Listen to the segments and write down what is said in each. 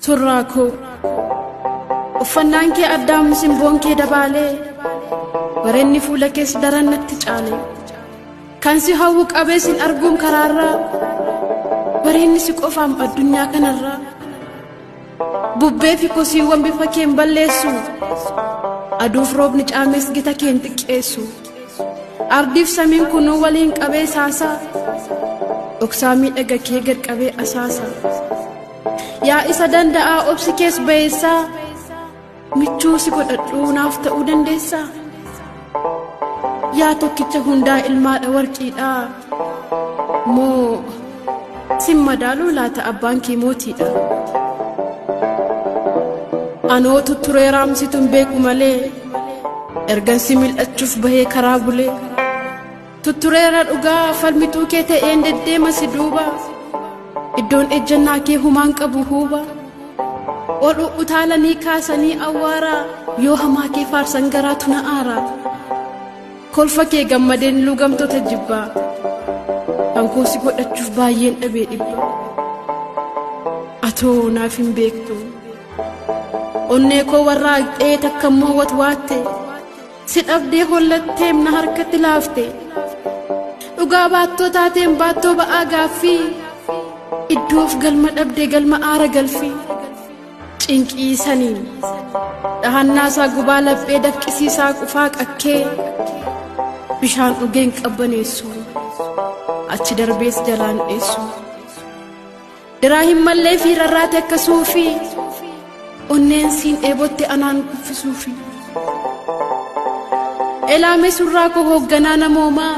Surraakoo uffannaan kee addaam simboon kee dabaalee bareenni fuula kees daran natti caale kan si hawwu qabee sin arguun karaarraa bareenni si qofaam addunyaa kanarraa bubbee fi kosiiwwan bifa keen balleessu aduuf roobni caamees gita keen xiqqeessu ardiif samiin kunuu waliin qabee saasaa dhoksaa miidhaga kee gad qabee asaasa yaa isa danda'aa obsi kees bayeessaa michuu si godhadhuu naaf ta'uu dandeessaa yaa tokkicha hundaa ilmaadha warqiidhaa moo sin madaaluu laata abbaan kee mootiidha anoo tutturee raamsituun beeku malee ergan si mil'achuuf bahee karaa bulee tuttureera dhugaa falmituu kee ta'een deddeema si duuba iddoon ejjannaa kee humaan qabu huuba oduu utaalanii kaasanii awwaaraa yoo hamaa kee faarsan garaatu na aaraa kolfa kee gammadeen lugamtoota jibbaa hankoo si godhachuuf baay'een dhabee dhibba atoo naaf hin beektu onnee koo warraaqxee takkammoo watwaatte si dhabdee hollatteem na harkatti laafte dhugaa baattoo taateen baattoo ba'aa gaaffii iddoof galma dhabdee galma aara galfii cinqii saniin dhahannaasaa gubaa laphee dafqisiisaa qufaa qakkee bishaan dhugeen qabbaneessu achi darbees jalaan dheessu diraa hin mallee fi rarraate akkasuufi onneen siin dheebotte anaan kuffisuufi elaame surraa koo hoogganaa namoomaa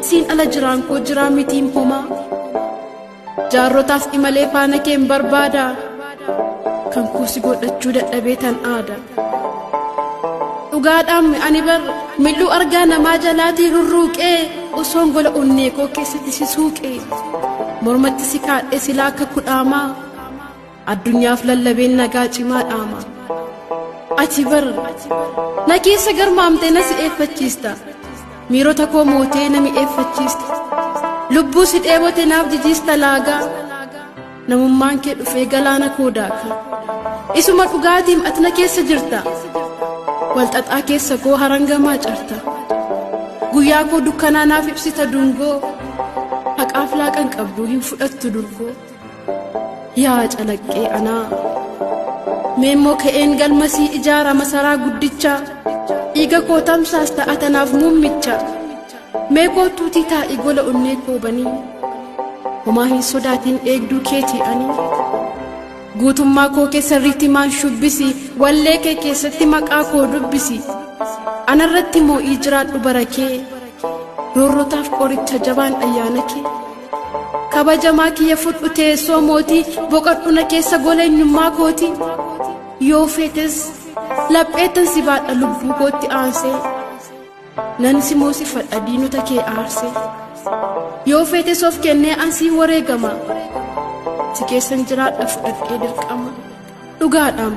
siin ala jiraan koo jiraa mitiin homaa jaarrotaas imalee faana keen barbaada kan kuusi godhachuu dadhabee tan aada dhugaadhaan ani bar mil'uu argaa namaa jalaatii rurruuqee osoon gola onnee koo keessatti si suuqee mormatti si kaadhee silaa akka kudhaamaa addunyaaf lallabeen nagaa cimaa dhaama ati bar na keessa garmaamtee na si eeffachiista miirota koo mootee na mi'eeffachiista lubbuu si dheebote naaf jijiista laagaa namummaan kee dhufee galaana koo daaka isuma dhugaatiim ati na keessa jirta walxaxaa keessa koo harangamaa carta guyyaa koo dukkanaa naaf ibsita dungoo haqaaf laaqan qabduu hin fudhattu durgoo yaa calaqqee anaa meemmoo ka'een galmasii ijaara masaraa guddichaa dhiiga koo tamsaas ta'a tanaaf muummicha mee kootuutii taa'ii gola onnee koo banii homaa hin sodaatiin eegduu keetii ani guutummaa koo keessa riitti maan shubbisi wallee kee keessatti maqaa koo dubbisi anarratti moo'ii jiraadhu barakee roorrotaaf qoricha jabaan ayyaana kee kabajamaa kiyya fudhu teessoo mootii boqadhuna keessa gola eenyummaa kooti yoo feetes lapheettan si baadha lubbuu kootti aansee nan si moosifadha diinota kee aarsee yoo feetes of kennee ansii wareegama si keessan jiraadha fudhadhee dirqama dhugaadhaan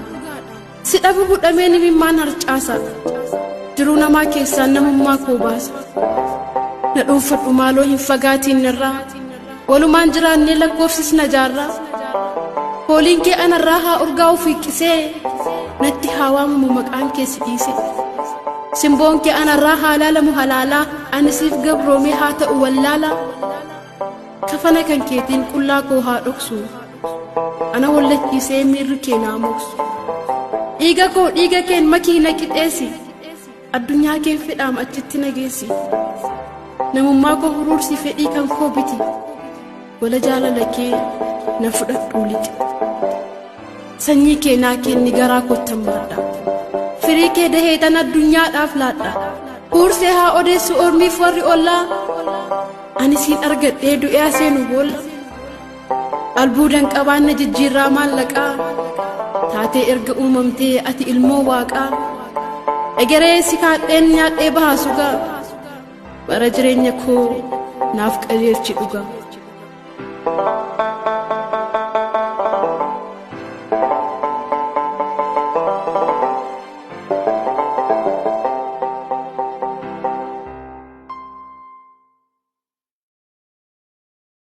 si dhabu budhameen imimmaan harcaasa jiruu namaa keessaan namummaa koo baasa na dhuunfadhu maaloo hin fagaatiin irraa walumaan jiraannee lakkoofsisna jaarraa hooliin kee anarraa haa urgaa of hiiqqisee natti haa waamamu maqaan kee si dhiise simboon kee anarraa haa laalamu halaalaa ani siif gabroomee haa ta'u wallaalaa kafana kan keetiin qullaa koo haa dhoksu ana wallachiisee miirri kee naa moksu dhiiga koo dhiiga keen makii na qixeessi addunyaa kee fedhaam achitti nageessi namummaa koo huruursi fedhii kan koo biti gola jaalala kee na fudhadhuu lixi sanyii kee naa kenni garaa kottan baadha firii kee daheetan addunyaadhaaf laadha huursee haa odeessu ormiif warri ollaa ani siin argadhee du'ee aseenu boolla albuudan qabaanna jijjiirraa maallaqaa taatee erga uumamtee ati ilmoo waaqaa egeree si kaadheen nyaadhee bahaa sugaa bara jireenya koo naaf qajeelchi dhugaa